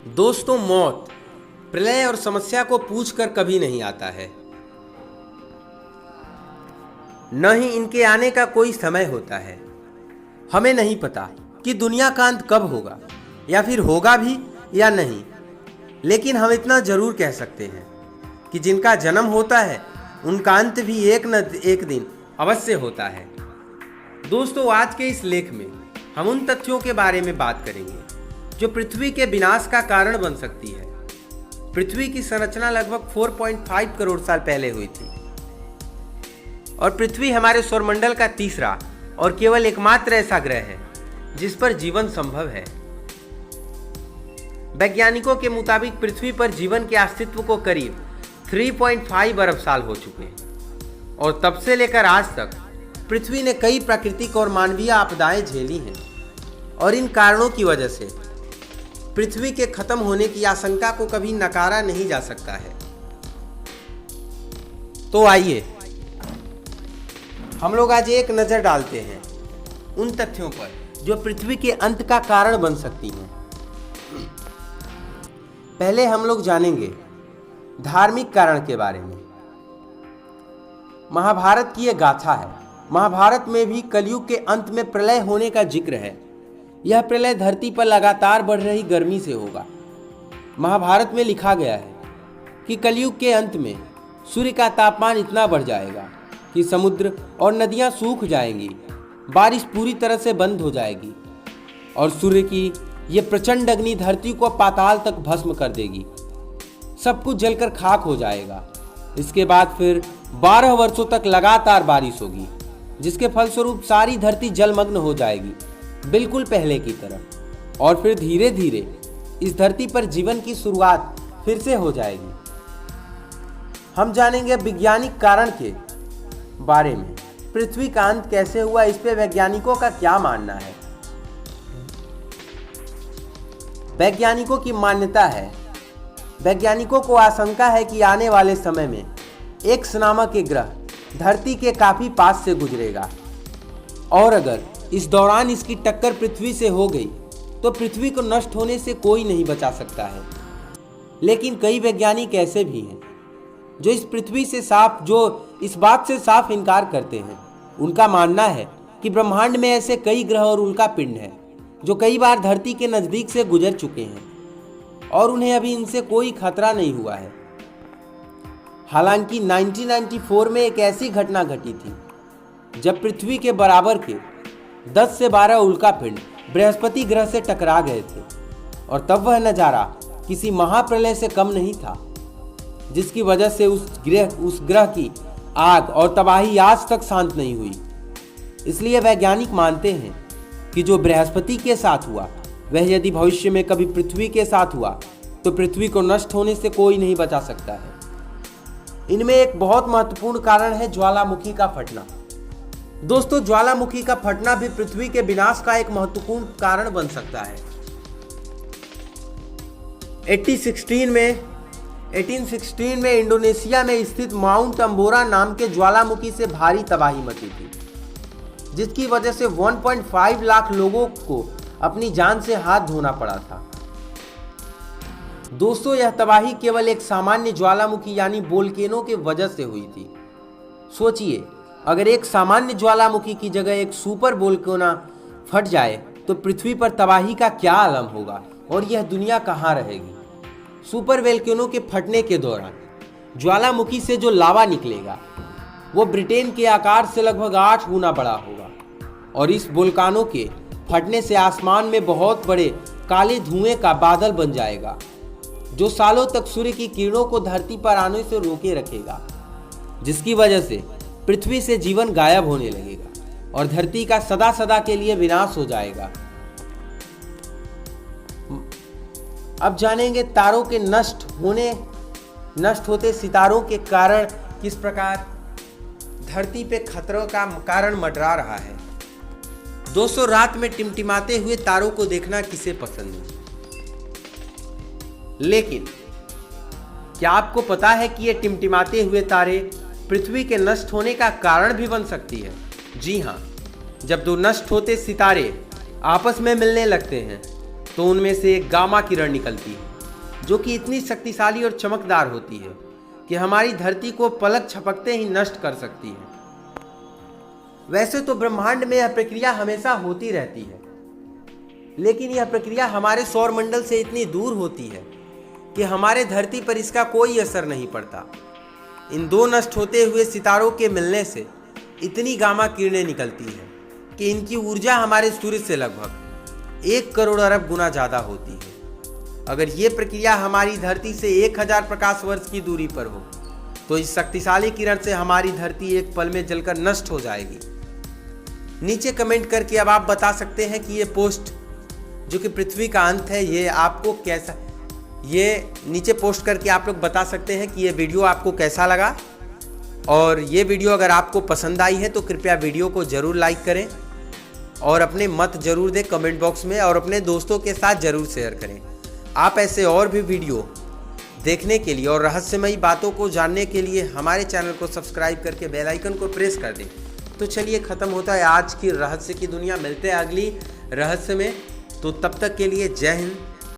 दोस्तों, मौत, प्रलय और समस्या को पूछकर कभी नहीं आता है। न ही इनके आने का कोई समय होता है। हमें नहीं पता कि दुनिया का अंत कब होगा या फिर होगा भी या नहीं, लेकिन हम इतना जरूर कह सकते हैं कि जिनका जन्म होता है उनका अंत भी एक न एक दिन अवश्य होता है। दोस्तों, आज के इस लेख में हम उन तथ्यों के बारे में बात करेंगे जो पृथ्वी के विनाश का कारण बन सकती है। पृथ्वी की संरचना लगभग 4.5 करोड़ साल पहले हुई थी और पृथ्वी हमारे सौरमंडल का तीसरा और केवल एकमात्र ऐसा ग्रह है जिस पर जीवन संभव है। वैज्ञानिकों के मुताबिक पृथ्वी पर जीवन के अस्तित्व को करीब 3.5 अरब साल हो चुके हैं और तब से लेकर आज तक पृथ्वी ने कई प्राकृतिक और मानवीय आपदाएं झेली हैं और इन कारणों की वजह से पृथ्वी के खत्म होने की आशंका को कभी नकारा नहीं जा सकता है। तो आइए हम लोग आज एक नजर डालते हैं उन तथ्यों पर जो पृथ्वी के अंत का कारण बन सकती हैं। पहले हम लोग जानेंगे धार्मिक कारण के बारे में। महाभारत की यह गाथा है। महाभारत में भी कलयुग के अंत में प्रलय होने का जिक्र है। यह प्रलय धरती पर लगातार बढ़ रही गर्मी से होगा। महाभारत में लिखा गया है कि कलयुग के अंत में सूर्य का तापमान इतना बढ़ जाएगा कि समुद्र और नदियां सूख जाएंगी, बारिश पूरी तरह से बंद हो जाएगी और सूर्य की ये प्रचंड अग्नि धरती को पाताल तक भस्म कर देगी। सब कुछ जलकर खाक हो जाएगा। इसके बाद फिर 12 वर्षों तक लगातार बारिश होगी, जिसके फलस्वरूप सारी धरती जलमग्न हो जाएगी, बिल्कुल पहले की तरह। और फिर धीरे धीरे इस धरती पर जीवन की शुरुआत फिर से हो जाएगी। हम जानेंगे वैज्ञानिक कारण के बारे में। पृथ्वी का अंत कैसे हुआ, इस पे वैज्ञानिकों का क्या मानना है। वैज्ञानिकों की मान्यता है, वैज्ञानिकों को आशंका है कि आने वाले समय में एक्स नामक एक ग्रह धरती के काफी पास से गुजरेगा और अगर इस दौरान इसकी टक्कर पृथ्वी से हो गई तो पृथ्वी को नष्ट होने से कोई नहीं बचा सकता है। लेकिन कई वैज्ञानिक ऐसे भी हैं जो इस बात से साफ इनकार करते हैं। उनका मानना है कि ब्रह्मांड में ऐसे कई ग्रह और उल्का पिंड हैं जो कई बार धरती के नजदीक से गुजर चुके हैं और उन्हें अभी इनसे कोई खतरा नहीं हुआ है। हालांकि 1994 में एक ऐसी घटना घटी थी जब पृथ्वी के बराबर के 10 से 12 उल्का पिंड बृहस्पति ग्रह से टकरा गए थे और तब वह नज़ारा किसी महाप्रलय से कम नहीं था, जिसकी वजह से उस ग्रह की आग और तबाही आज तक शांत नहीं हुई। इसलिए वैज्ञानिक मानते हैं कि जो बृहस्पति के साथ हुआ वह यदि भविष्य में कभी पृथ्वी के साथ हुआ तो पृथ्वी को नष्ट होने से कोई नहीं बचा सकता है। इनमें एक बहुत महत्वपूर्ण कारण है ज्वालामुखी का फटना। दोस्तों, ज्वालामुखी का फटना भी पृथ्वी के विनाश का एक महत्वपूर्ण कारण बन सकता है। 1816 में इंडोनेशिया में स्थित माउंट अंबोरा नाम के ज्वालामुखी से भारी तबाही मची थी, जिसकी वजह से 1.5 लाख लोगों को अपनी जान से हाथ धोना पड़ा था। दोस्तों, यह तबाही केवल एक सामान्य ज्वालामुखी यानी वोल्केनो के वजह से हुई थी। सोचिए, अगर एक सामान्य ज्वालामुखी की जगह एक सुपर वोल्केनो फट जाए तो पृथ्वी पर तबाही का क्या आलम होगा और यह दुनिया कहाँ रहेगी। सुपर वोल्केनो के फटने के दौरान ज्वालामुखी से जो लावा निकलेगा वो ब्रिटेन के आकार से लगभग 8 गुना बड़ा होगा और इस वोल्केनो के फटने से आसमान में बहुत बड़े काले धुएं का बादल बन जाएगा, जो सालों तक सूर्य की किरणों को धरती पर आने से रोके रखेगा, जिसकी वजह से पृथ्वी से जीवन गायब होने लगेगा और धरती का सदा सदा के लिए विनाश हो जाएगा। अब जानेंगे तारों के नष्ट होते सितारों के कारण किस प्रकार धरती पे खतरों का कारण मंडरा रहा है। दोस्तों, रात में टिमटिमाते हुए तारों को देखना किसे पसंद है, लेकिन क्या आपको पता है कि ये टिमटिमाते हुए तारे पृथ्वी के नष्ट होने का कारण भी बन सकती है। जी हाँ, जब दो नष्ट होते सितारे आपस में मिलने लगते हैं तो उनमें से एक गामा किरण निकलती है जो कि इतनी शक्तिशाली और चमकदार होती है कि हमारी धरती को पलक झपकते ही नष्ट कर सकती है। वैसे तो ब्रह्मांड में यह प्रक्रिया हमेशा होती रहती है, लेकिन यह प्रक्रिया हमारे सौर मंडल से इतनी दूर होती है कि हमारे धरती पर इसका कोई असर नहीं पड़ता। इन दो नष्ट होते हुए सितारों के मिलने से इतनी गामा किरणें निकलती हैं कि इनकी ऊर्जा हमारे सूर्य से लगभग 1 करोड़ अरब गुना ज़्यादा होती है। अगर ये प्रक्रिया हमारी धरती से 1000 प्रकाश वर्ष की दूरी पर हो तो इस शक्तिशाली किरण से हमारी धरती एक पल में जलकर नष्ट हो जाएगी। नीचे कमेंट करके अब आप बता सकते हैं कि ये पोस्ट जो कि पृथ्वी का अंत है ये आपको कैसा, ये नीचे पोस्ट करके आप लोग बता सकते हैं कि ये वीडियो आपको कैसा लगा। और ये वीडियो अगर आपको पसंद आई है तो कृपया वीडियो को ज़रूर लाइक करें और अपने मत ज़रूर दें कमेंट बॉक्स में, और अपने दोस्तों के साथ ज़रूर शेयर करें। आप ऐसे और भी वीडियो देखने के लिए और रहस्यमयी बातों को जानने के लिए हमारे चैनल को सब्सक्राइब करके बेल आइकन को प्रेस कर दें। तो चलिए, ख़त्म होता है आज की रहस्य की दुनिया। मिलते हैं अगली रहस्य में, तो तब तक के लिए जय हिंद,